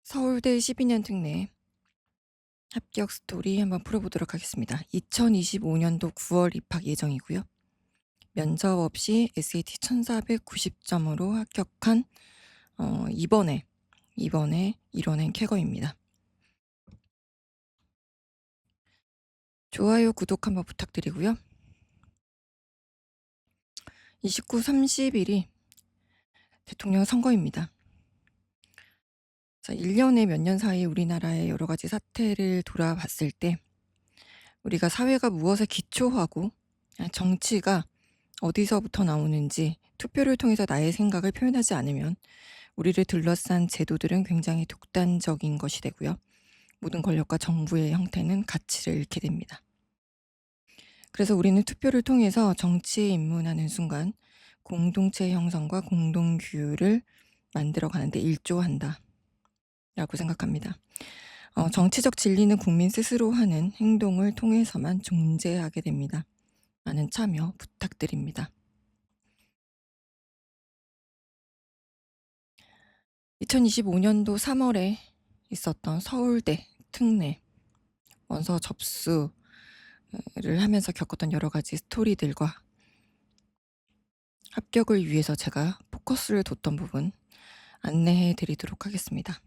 서울대 12년 특례 합격 스토리 한번 풀어보도록 하겠습니다. 2025년도 9월 입학 예정이고요. 면접 없이 SAT 1490점으로 합격한 이번에 이뤄낸 쾌거입니다. 좋아요, 구독 한번 부탁드리고요. 29, 30일이 대통령 선거입니다. 자, 1년에 몇 년 사이 우리나라의 여러 가지 사태를 돌아봤을 때 우리가 사회가 무엇에 기초하고 정치가 어디서부터 나오는지 투표를 통해서 나의 생각을 표현하지 않으면 우리를 둘러싼 제도들은 굉장히 독단적인 것이 되고요. 모든 권력과 정부의 형태는 가치를 잃게 됩니다. 그래서 우리는 투표를 통해서 정치에 입문하는 순간 공동체 형성과 공동규율을 만들어가는데 일조한다 라고 생각합니다. 정치적 진리는 국민 스스로 하는 행동을 통해서만 존재하게 됩니다. 많은 참여 부탁드립니다. 2025년도 3월에 있었던 서울대 특례 원서 접수를 하면서 겪었던 여러 가지 스토리들과 합격을 위해서 제가 포커스를 뒀던 부분 안내해 드리도록 하겠습니다.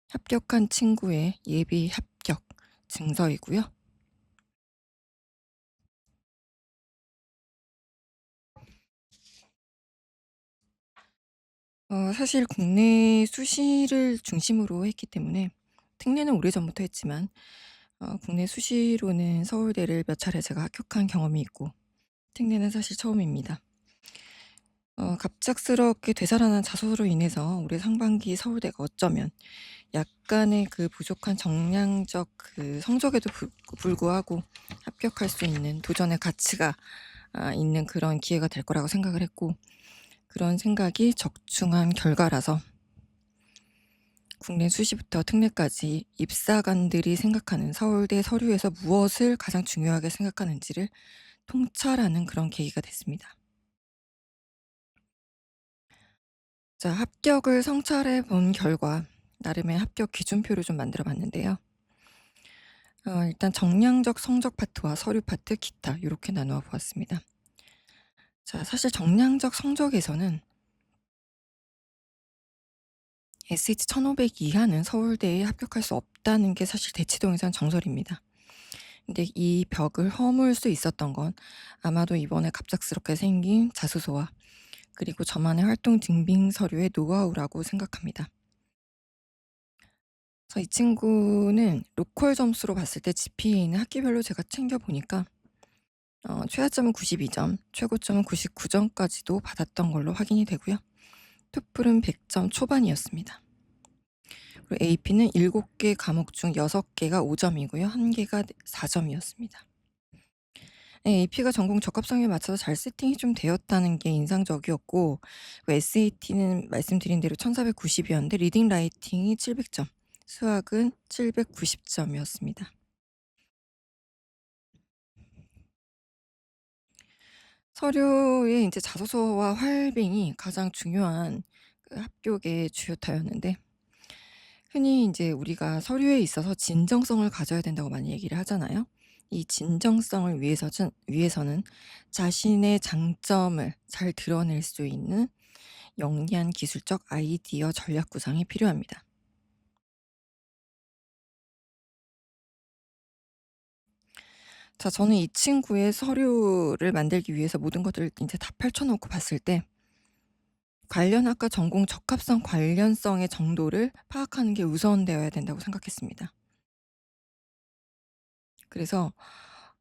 합격한 친구의 예비 합격 증서이고요. 사실 국내 수시를 중심으로 했기 때문에 특례는 오래전부터 했지만 국내 수시로는 서울대를 몇 차례 제가 합격한 경험이 있고 특례는 사실 처음입니다. 갑작스럽게 되살아난 자소서로 인해서 올해 상반기 서울대가 어쩌면 약간의 그 부족한 정량적 그 성적에도 불구하고 합격할 수 있는 도전의 가치가 있는 그런 기회가 될 거라고 생각을 했고, 그런 생각이 적중한 결과라서 국내 수시부터 특례까지 입사관들이 생각하는 서울대 서류에서 무엇을 가장 중요하게 생각하는지를 통찰하는 그런 계기가 됐습니다. 자, 합격을 성찰해 본 결과 나름의 합격 기준표를 좀 만들어 봤는데요. 일단 정량적 성적 파트와 서류 파트, 기타 이렇게 나누어 보았습니다. 자, 사실 정량적 성적에서는 SAT 1500 이하는 서울대에 합격할 수 없다는 게 사실 대치동에선 정설입니다. 근데 이 벽을 허물 수 있었던 건 아마도 이번에 갑작스럽게 생긴 자소서와 그리고 저만의 활동 증빙 서류의 노하우라고 생각합니다. 그래서 이 친구는 로컬 점수로 봤을 때 GPA는 학기별로 제가 챙겨보니까 최하점은 92점, 최고점은 99점까지도 받았던 걸로 확인이 되고요. 토플은 100점 초반이었습니다. 그리고 AP는 7개 과목 중 6개가 5점이고요. 1개가 4점이었습니다. AP가 전공 적합성에 맞춰서 잘 세팅이 좀 되었다는 게 인상적이었고, SAT는 말씀드린 대로 1490이었는데 리딩 라이팅이 700점, 수학은 790점이었습니다. 서류에 이제 자소서와 활빙이 가장 중요한 그 합격의 주요타였는데, 흔히 이제 우리가 서류에 있어서 진정성을 가져야 된다고 많이 얘기를 하잖아요. 이 진정성을 위해서는 자신의 장점을 잘 드러낼 수 있는 영리한 기술적 아이디어 전략 구상이 필요합니다. 자, 저는 이 친구의 서류를 만들기 위해서 모든 것들을 이제 다 펼쳐놓고 봤을 때 관련 학과 전공 적합성 관련성의 정도를 파악하는 게 우선되어야 된다고 생각했습니다. 그래서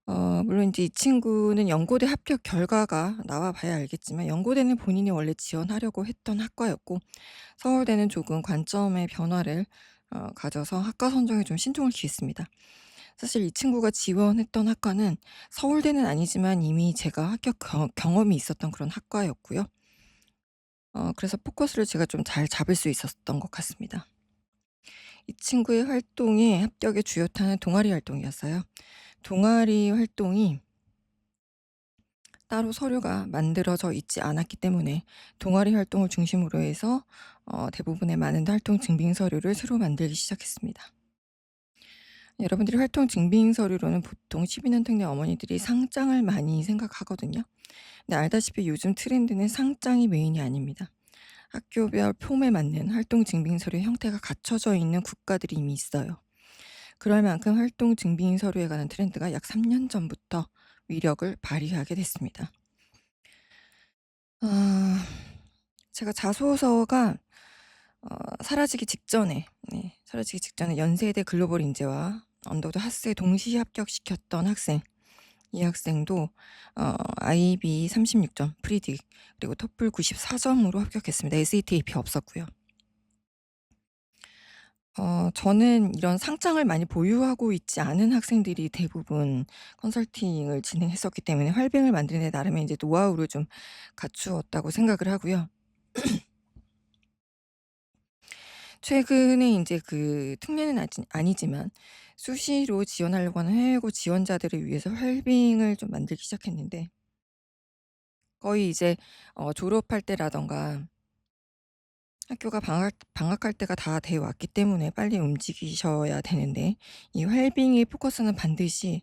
물론 이제 이 친구는 연고대 합격 결과가 나와 봐야 알겠지만 연고대는 본인이 원래 지원하려고 했던 학과였고 서울대는 조금 관점의 변화를 가져서 학과 선정에 좀 신중을 기했습니다. 사실 이 친구가 지원했던 학과는 서울대는 아니지만 이미 제가 합격 경험이 있었던 그런 학과였고요. 그래서 포커스를 제가 좀 잘 잡을 수 있었던 것 같습니다. 이 친구의 활동이 합격의 주요타는 동아리 활동이었어요. 동아리 활동이 따로 서류가 만들어져 있지 않았기 때문에 동아리 활동을 중심으로 해서 대부분의 많은 활동 증빙 서류를 새로 만들기 시작했습니다. 여러분들이 활동 증빙 서류로는 보통 12년 특례 어머니들이 상장을 많이 생각하거든요. 근데 알다시피 요즘 트렌드는 상장이 메인이 아닙니다. 학교별 폼에 맞는 활동 증빙 서류 형태가 갖춰져 있는 국가들이 이미 있어요. 그럴 만큼 활동 증빙 서류에 관한 트렌드가 약 3년 전부터 위력을 발휘하게 됐습니다. 아, 제가 자소서가 사라지기 직전에 연세대 글로벌 인재와 언더도 하스에 동시 합격시켰던 학생, 이 학생도 IB 36점, 프리딕, 그리고 토플 94점으로 합격했습니다. SAT, AP 없었고요. 저는 이런 상장을 많이 보유하고 있지 않은 학생들이 대부분 컨설팅을 진행했었기 때문에 활뱅을 만드는 데 나름의 이제 노하우를 좀 갖추었다고 생각을 하고요. 최근에 이제 그 특례는 아니지만 수시로 지원하려고 하는 해외고 지원자들을 위해서 활뱅을 좀 만들기 시작했는데, 거의 이제 졸업할 때라던가 학교가 방학할 때가 다 돼 왔기 때문에 빨리 움직이셔야 되는데, 이 활빙의 포커스는 반드시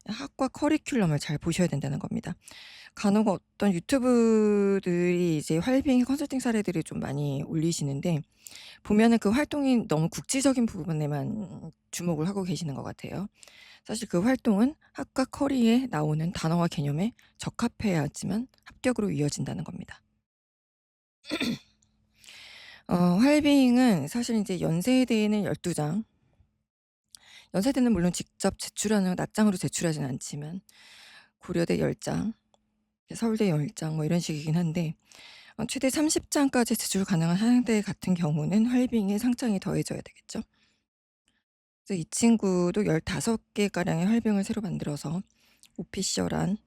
학과 커리큘럼을 잘 보셔야 된다는 겁니다. 간혹 어떤 유튜브들이 이제 활빙의 컨설팅 사례들을 좀 많이 올리시는데, 보면은 그 활동이 너무 국지적인 부분에만 주목을 하고 계시는 것 같아요. 사실 그 활동은 학과 커리에 나오는 단어와 개념에 적합해야지만 합격으로 이어진다는 겁니다. 활빙은 사실 이제 연세대에는 12장, 연세대는 물론 직접 제출하는 낱장으로 제출하진 않지만 고려대 10장, 서울대 10장 뭐 이런 식이긴 한데, 최대 30장까지 제출 가능한 한양대 같은 경우는 활빙에 상장이 더해져야 되겠죠. 그래서 이 친구도 15개가량의 활빙을 새로 만들어서 오피셜한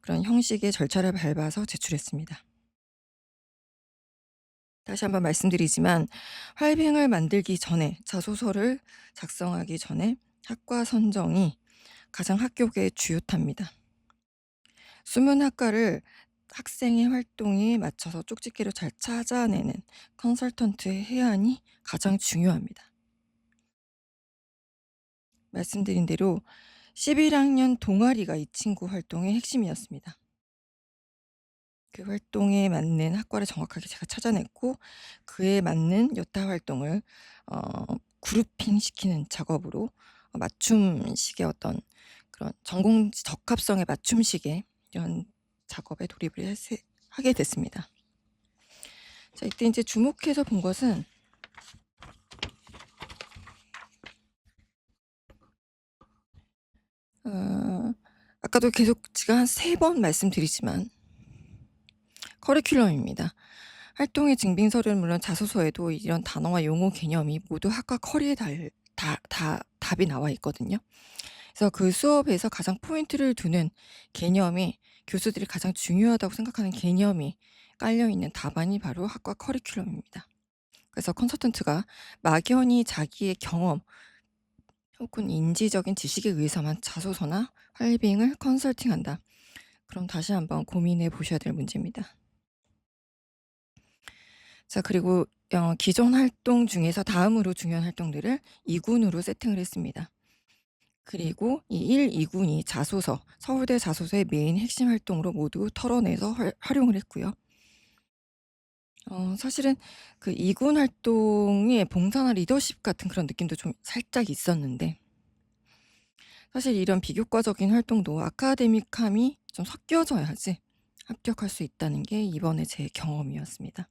그런 형식의 절차를 밟아서 제출했습니다. 다시 한번 말씀드리지만, 활빙을 만들기 전에, 자소서를 작성하기 전에 학과 선정이 가장 합격의 주요탑니다. 숨은 학과를 학생의 활동에 맞춰서 쪽집게로 잘 찾아내는 컨설턴트의 해안이 가장 중요합니다. 말씀드린 대로 11학년 동아리가 이 친구 활동의 핵심이었습니다. 그 활동에 맞는 학과를 정확하게 제가 찾아냈고, 그에 맞는 여타 활동을 그룹핑 시키는 작업으로 맞춤식의 어떤 그런 전공 적합성의 맞춤식의 이런 작업에 돌입을 하게 됐습니다. 자, 이때 이제 주목해서 본 것은 아까도 계속 제가 한 3번 말씀드리지만 커리큘럼입니다. 활동의 증빙 서류는 물론 자소서에도 이런 단어와 용어 개념이 모두 학과 커리에 답이 나와 있거든요. 그래서 그 수업에서 가장 포인트를 두는 개념이, 교수들이 가장 중요하다고 생각하는 개념이 깔려있는 답안이 바로 학과 커리큘럼입니다. 그래서 컨설턴트가 막연히 자기의 경험 혹은 인지적인 지식에 의해서만 자소서나 활빙을 컨설팅한다. 그럼 다시 한번 고민해 보셔야 될 문제입니다. 자, 그리고 기존 활동 중에서 다음으로 중요한 활동들을 2군으로 세팅을 했습니다. 그리고 이 1, 2군이 자소서, 서울대 자소서의 메인 핵심 활동으로 모두 털어내서 활용을 했고요. 사실은 그 2군 활동의 봉사나 리더십 같은 그런 느낌도 좀 살짝 있었는데, 사실 이런 비교과적인 활동도 아카데믹함이 좀 섞여져야지 합격할 수 있다는 게 이번에 제 경험이었습니다.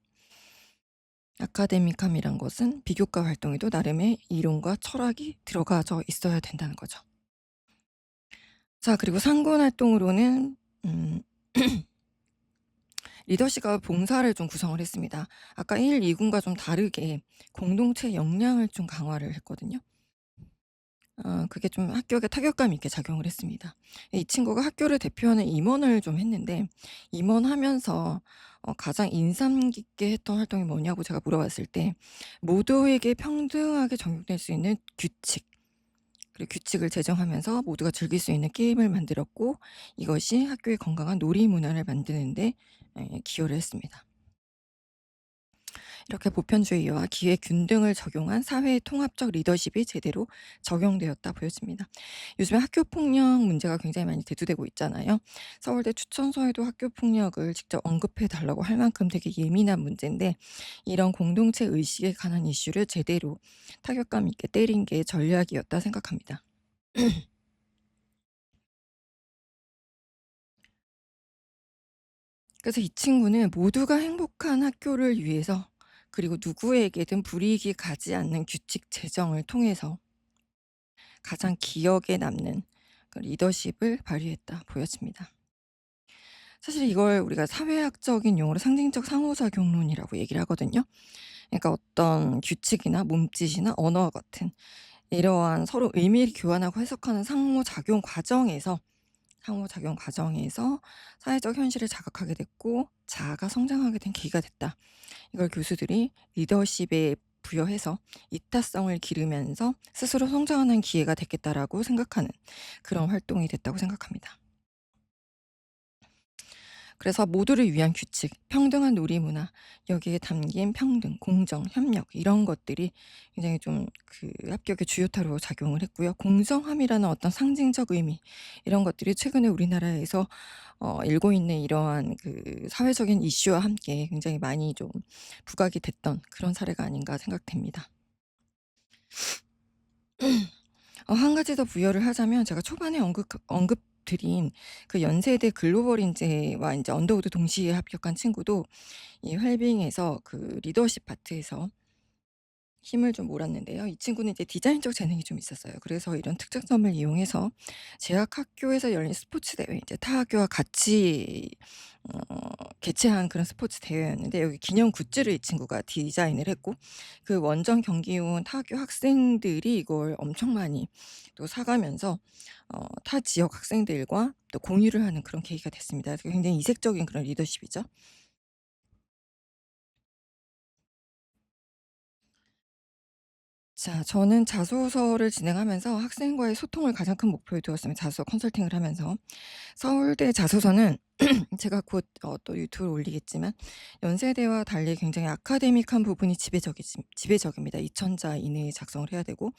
아카데믹함이란 것은 비교과 활동에도 나름의 이론과 철학이 들어가져 있어야 된다는 거죠. 자, 그리고 상군 활동으로는 리더십과 봉사를 좀 구성을 했습니다. 아까 1, 2군과 좀 다르게 공동체 역량을 좀 강화를 했거든요. 그게 좀 합격에 타격감 있게 작용을 했습니다. 이 친구가 학교를 대표하는 임원을 좀 했는데, 임원하면서 가장 인상 깊게 했던 활동이 뭐냐고 제가 물어봤을 때, 모두에게 평등하게 적용될 수 있는 규칙, 그리고 규칙을 제정하면서 모두가 즐길 수 있는 게임을 만들었고 이것이 학교의 건강한 놀이 문화를 만드는 데 기여를 했습니다. 이렇게 보편주의와 기회균등을 적용한 사회의 통합적 리더십이 제대로 적용되었다 보여집니다. 요즘에 학교 폭력 문제가 굉장히 많이 대두되고 있잖아요. 서울대 추천서에도 학교 폭력을 직접 언급해 달라고 할 만큼 되게 예민한 문제인데 이런 공동체 의식에 관한 이슈를 제대로 타격감 있게 때린 게 전략이었다 생각합니다. 그래서 이 친구는 모두가 행복한 학교를 위해서 그리고 누구에게든 불이익이 가지 않는 규칙 제정을 통해서 가장 기억에 남는 그 리더십을 발휘했다 보여집니다. 사실 이걸 우리가 사회학적인 용어로 상징적 상호작용론이라고 얘기를 하거든요. 그러니까 어떤 규칙이나 몸짓이나 언어 같은 이러한 서로 의미를 교환하고 해석하는 상호작용 과정에서 사회적 현실을 자각하게 됐고 자아가 성장하게 된 계기가 됐다. 이걸 교수들이 리더십에 부여해서 이타성을 기르면서 스스로 성장하는 기회가 됐겠다라고 생각하는 그런 활동이 됐다고 생각합니다. 그래서 모두를 위한 규칙, 평등한 놀이 문화, 여기에 담긴 평등, 공정, 협력 이런 것들이 굉장히 좀 그 합격의 주요타로 작용을 했고요. 공정함이라는 어떤 상징적 의미 이런 것들이 최근에 우리나라에서 일고 있는 이러한 그 사회적인 이슈와 함께 굉장히 많이 좀 부각이 됐던 그런 사례가 아닌가 생각됩니다. 한 가지 더 부여를 하자면 제가 초반에 언급드린 그 연세대 글로벌 인재와 인제 언더우드 동시에 합격한 친구도 이 웰빙에서 그 리더십 파트에서 힘을 좀 몰았는데요. 이 친구는 이제 디자인적 재능이 좀 있었어요. 그래서 이런 특장점을 이용해서 재학 학교에서 열린 스포츠 대회 이제 타 학교와 같이 어 개최한 그런 스포츠 대회였는데 여기 기념 굿즈를 이 친구가 디자인을 했고 그 원정 경기에 온 타 학교 학생들이 이걸 엄청 많이 또 사 가면서 타 지역 학생들과 또 공유를 하는 그런 계기가 됐습니다. 그래서 굉장히 이색적인 그런 리더십이죠. 자, 저는 자소서를 진행하면서 학생과의 소통을 가장 큰 목표에 두었으면 자소서 컨설팅을 하면서 서울대 자소서는 제가 곧 또 유튜브에 올리겠지만 연세대와 달리 굉장히 아카데믹한 부분이 지배적입니다. 2,000자 이내에 작성을 해야 되고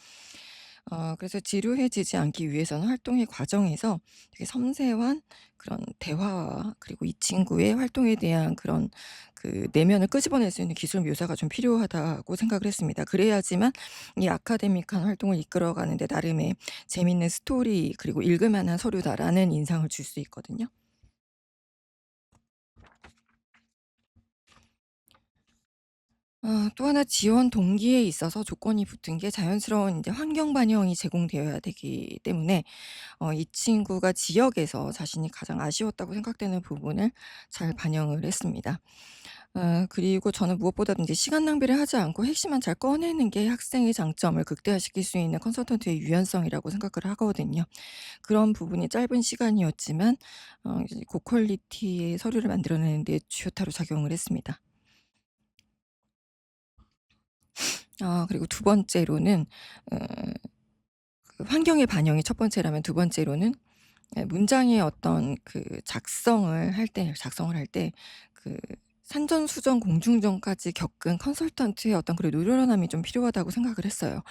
그래서 지루해지지 않기 위해서는 활동의 과정에서 되게 섬세한 그런 대화와 그리고 이 친구의 활동에 대한 그런 그 내면을 끄집어낼 수 있는 기술 묘사가 좀 필요하다고 생각을 했습니다. 그래야지만 이 아카데믹한 활동을 이끌어가는 데 나름의 재밌는 스토리 그리고 읽을 만한 서류다라는 인상을 줄 수 있거든요. 또 하나 지원 동기에 있어서 조건이 붙은 게 자연스러운 인제 환경 반영이 제공되어야 되기 때문에 이 친구가 지역에서 자신이 가장 아쉬웠다고 생각되는 부분을 잘 반영을 했습니다. 그리고 저는 무엇보다도 인제 시간 낭비를 하지 않고 핵심만 잘 꺼내는 게 학생의 장점을 극대화시킬 수 있는 컨설턴트의 유연성이라고 생각을 하거든요. 그런 부분이 짧은 시간이었지만 이제 고퀄리티의 서류를 만들어내는 데 주요타로 작용을 했습니다. 그리고 두 번째로는 어 그 환경의 반영이 첫 번째라면 두 번째로는 문장의 어떤 그 작성을 할 때 그 산전수전 공중전까지 겪은 컨설턴트의 어떤 그런 노련함이 좀 필요하다고 생각을 했어요.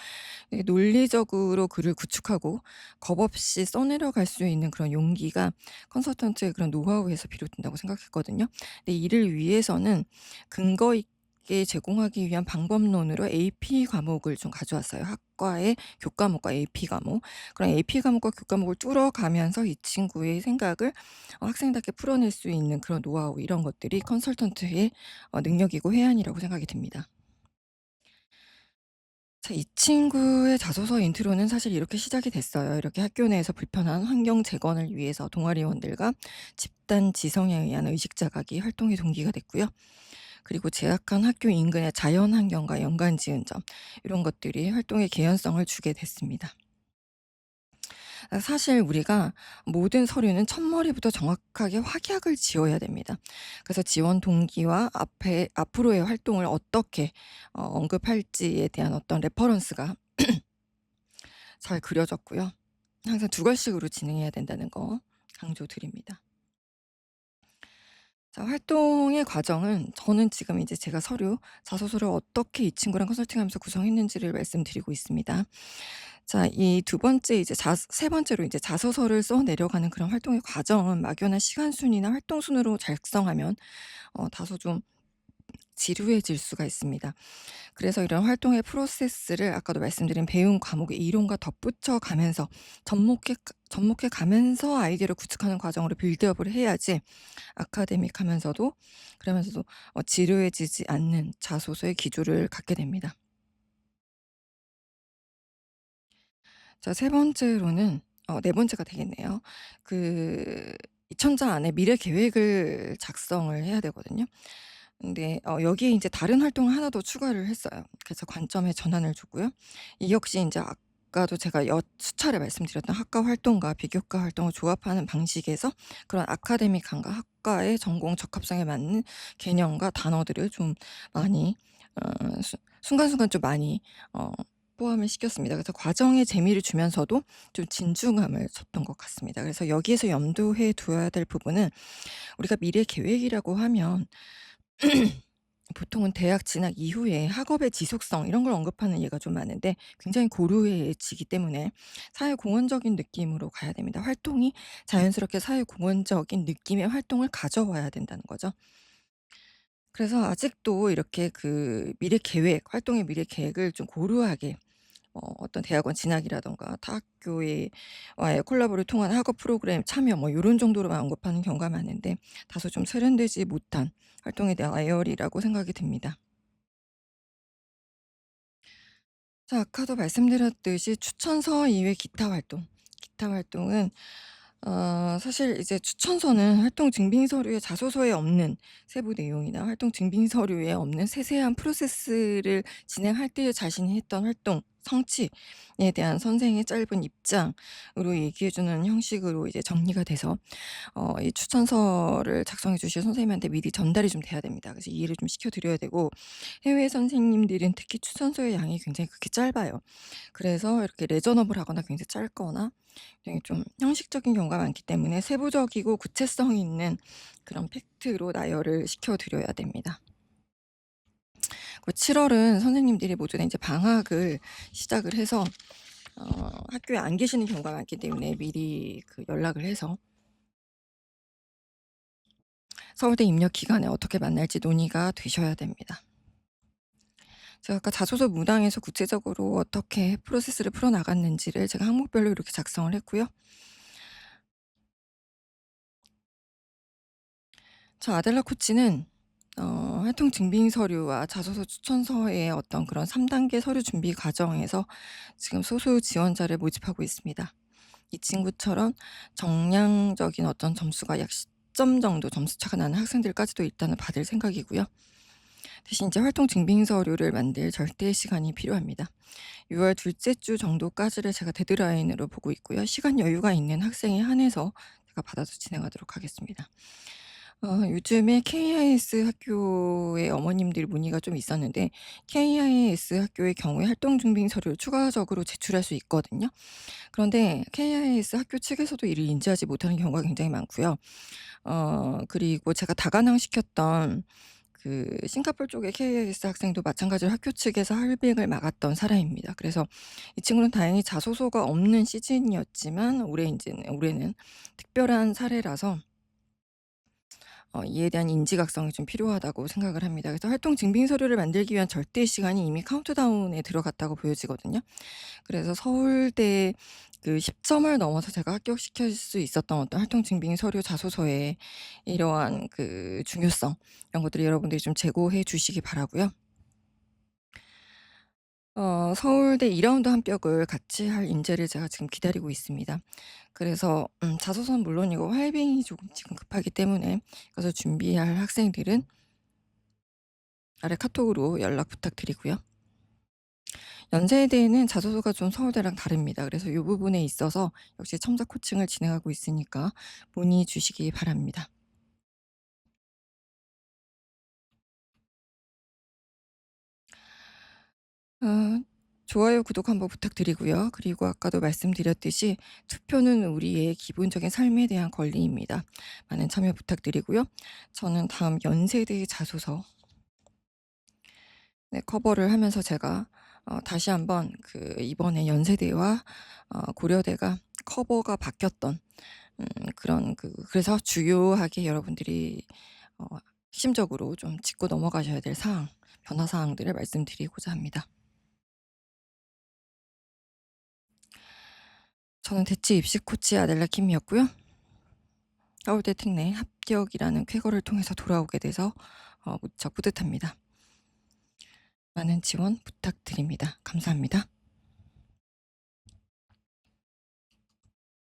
이게 논리적으로 글을 구축하고 겁없이 써내려 갈 수 있는 그런 용기가 컨설턴트의 그런 노하우에서 비롯된다고 생각했거든요. 근데 이를 위해서는 근거 있게 제공하기 위한 방법론으로 AP 과목을 좀 가져왔어요. 학과의 교과목과 AP 과목. 그런 AP 과목과 교과목을 뚫어가면서 이 친구의 생각을 학생답게 풀어낼 수 있는 그런 노하우 이런 것들이 컨설턴트의 능력이고 해안이라고 생각이 듭니다. 자, 이 친구의 자소서 인트로는 사실 이렇게 시작이 됐어요. 이렇게 학교 내에서 불편한 환경 재건을 위해서 동아리원들과 집단 지성에 의한 의식 자각이 활동의 동기가 됐고요. 그리고 제약한 학교 인근의 자연 환경과 연관 지은 점 이런 것들이 활동의 개연성을 주게 됐습니다. 사실 우리가 모든 서류는 첫머리부터 정확하게 확약을 지어야 됩니다. 그래서 지원 동기와 앞으로의 활동을 어떻게 언급할지에 대한 어떤 레퍼런스가 잘 그려졌고요. 항상 두 걸씩으로 진행해야 된다는 거 강조드립니다. 자, 활동의 과정은 저는 지금 이제 제가 서류, 자소서를 어떻게 이 친구랑 컨설팅하면서 구성했는지를 말씀드리고 있습니다. 자, 이 두 번째 이제 세 번째로 이제 자소서를 써 내려가는 그런 활동의 과정은 막연한 시간 순위나 활동 순으로 작성하면 다소 좀 지루해질 수가 있습니다. 그래서 이런 활동의 프로세스를 아까도 말씀드린 배운 과목의 이론과 덧붙여 가면서 접목해 가면서 아이디어를 구축하는 과정으로 빌드업을 해야지 아카데믹하면서도 그러면서도 지루해지지 않는 자소서의 기조를 갖게 됩니다. 자, 세 번째로는 네 번째가 되겠네요. 그 이천자 안에 미래 계획을 작성을 해야 되거든요. 근데 여기에 인제 다른 활동을 하나 더 추가를 했어요. 그래서 관점의 전환을 줬고요. 이 역시 인제 아까도 제가 수차례 말씀드렸던 학과 활동과 비교과 활동을 조합하는 방식에서 그런 아카데믹함과 학과의 전공 적합성에 맞는 개념과 단어들을 좀 많이 순간순간 좀 많이 어 포함을 시켰습니다. 그래서 과정에 재미를 주면서도 좀 진중함을 줬던 것 같습니다. 그래서 여기에서 염두해 두어야 될 부분은 우리가 미래 계획이라고 하면 보통은 대학 진학 이후에 학업의 지속성 이런 걸 언급하는 예가 좀 많은데 굉장히 고루해지기 때문에 사회공헌적인 느낌으로 가야 됩니다. 활동이 자연스럽게 사회공헌적인 느낌의 활동을 가져와야 된다는 거죠. 그래서 아직도 이렇게 그 미래 계획, 활동의 미래 계획을 좀 고루하게 어떤 대학원 진학이라든가 타 학교의 와의 콜라보를 통한 학업 프로그램 참여 뭐 요런 정도로만 언급하는 경우가 많은데 다소 좀 세련되지 못한 활동에 대한 나열이라고 생각이 듭니다. 자, 아까도 말씀드렸듯이 추천서 이외 기타 활동. 기타 활동은 사실 이제 추천서는 활동 증빙 서류에 자소서에 없는 세부 내용이나 활동 증빙 서류에 없는 세세한 프로세스를 진행할 때 자신이 했던 활동 성취에 대한 선생의 짧은 입장으로 얘기해 주는 형식으로 이제 정리가 돼서 이 추천서를 작성해 주실 선생님한테 미리 전달이 좀 돼야 됩니다. 그래서 이해를 좀 시켜 드려야 되고 해외 선생님들은 특히 추천서의 양이 굉장히 그렇게 짧아요. 그래서 이렇게 레저너블 하거나 굉장히 짧거나 굉장히 좀 형식적인 경우가 많기 때문에 세부적이고 구체성 있는 그런 팩트로 나열을 시켜 드려야 됩니다. 그 7 월은 선생님들이 모두 다 인제 방학을 시작을 해서 학교에 안 계시는 경우가 많기 때문에 미리 그 연락을 해서 서울대 입력 기간에 어떻게 만날지 논의가 되셔야 됩니다. 제가 아까 자소서 문항에서 구체적으로 어떻게 프로세스를 풀어 나갔는지를 제가 항목별로 이렇게 작성을 했고요. 저 아델라 코치는 활동 증빙 서류와 자소서 추천서의 어떤 그런 3 단계 서류 준비 과정에서 지금 소수 지원자를 모집하고 있습니다. 이 친구처럼 정량적인 어떤 점수가 약 10점 정도 점수 차가 나는 학생들까지도 일단은 받을 생각이고요. 대신 이제 활동 증빙 서류를 만들 절대 시간이 필요합니다. 6월 둘째 주 정도까지를 제가 데드라인으로 보고 있고요. 시간 여유가 있는 학생에 한해서 제가 받아서 진행하도록 하겠습니다. 요즘에 KIS 학교의 어머님들 문의가 좀 있었는데 KIS 학교의 경우에 활동 증빙 서류를 추가적으로 제출할 수 있거든요. 그런데 KIS 학교 측에서도 이를 인지하지 못하는 경우가 굉장히 많고요. 그리고 제가 다관왕시켰던 그 싱가포르 쪽의 KIS 학생도 마찬가지로 학교 측에서 할빙을 막았던 사람입니다. 그래서 이 친구는 다행히 자소서가 없는 시즌이었지만 올해는 특별한 사례라서 이에 대한 인지각성이 좀 필요하다고 생각을 합니다. 그래서 활동 증빙 서류를 만들기 위한 절대 시간이 이미 카운트다운에 들어갔다고 보여지거든요. 그래서 서울대 그 10 점을 넘어서 제가 합격시킬 수 있었던 어떤 활동 증빙 서류 자소서의 이러한 그 중요성 이런 것들을 여러분들이 좀 제고해 주시기 바라고요. 서울대 2 라운드 합격을 같이 할 인재를 제가 지금 기다리고 있습니다. 그래서 자소서는 물론이고 활빙이 조금 지금 급하기 때문에 그래서 준비할 학생들은 아래 카톡으로 연락 부탁드리고요. 연세대는 자소서가 좀 서울대랑 다릅니다. 그래서 요 부분에 있어서 역시 첨삭 코칭을 진행하고 있으니까 문의 주시기 바랍니다. 어 좋아요, 구독 한번 부탁드리고요. 그리고 아까도 말씀드렸듯이 투표는 우리의 기본적인 삶에 대한 권리입니다. 많은 참여 부탁드리고요. 저는 다음 연세대 자소서 커버를 하면서 제가 다시 한번 이번에 연세대와 고려대가 커버가 바뀌었던 그런 그래서 주요하게 여러분들이 어 핵심적으로 좀 짚고 넘어가셔야 될 변화 사항들을 말씀드리고자 합니다. 저는 대치 입시 코치 아델라 킴이었고요. 서울대 특례 합격이라는 쾌거를 통해서 돌아오게 돼서 무척 뿌듯합니다. 많은 지원 부탁드립니다. 감사합니다.